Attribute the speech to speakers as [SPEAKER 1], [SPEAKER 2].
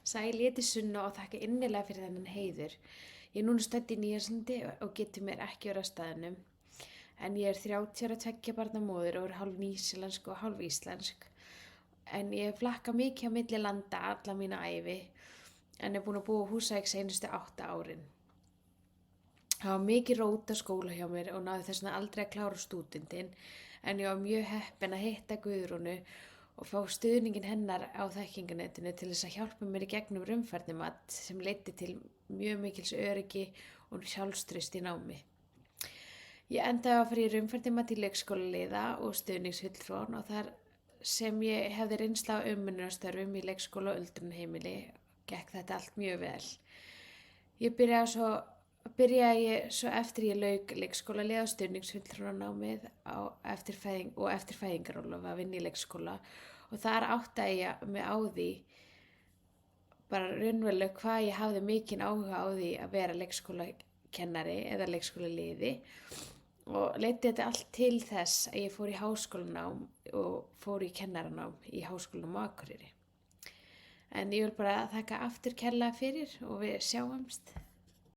[SPEAKER 1] Sæl, ég heiti Sunna og þakka innilega fyrir þennan heiður. Ég er núna stödd í Nýja-Sandi og getur mér ekki verið á staðnum. En ég er 30 ára tveggja barna móðir og er hálf nýsílensk og hálf íslensk. En ég flakka mikið á milli landa alla mína ævi en er búin að búa á Húsavík seinustu 8 árin. Það var mikið rót að skóla hjá mér og náði þess vegna aldrei að klára stúdentinn en ég var mjög heppin að hitta Guðrúnu og fá stuðningin hennar á þekkinganetinu til þess að hjálpa mér í gegnum raunfærnimat sem leiddi til mjög mikils öryggi og sjálfstraust í námi. Ég endaði að fara í raunfærnimat í leikskólaliða og stuðningsfulltrúan og þar sem ég hefði reynsla á umönnunarstörfum í leikskóla og öldrunarheimili gekk þetta allt mjög vel. Ég byrjaði svo eftir ég lauk leikskólaliða og stuðningsfulltrúanámið eftir fæðingarólof að vinna í leikskóla og þar áttaði ég mig á því bara raunverulega hvað ég hafði mikinn áhuga á því að vera leikskólakennari eða leikskólaliði og leiddi þetta allt til þess að ég fór í háskólanám og fór í kennaranám í Háskólanum á Akureyri. En ég vil bara þakka aftur kærlega fyrir og við sjáumst.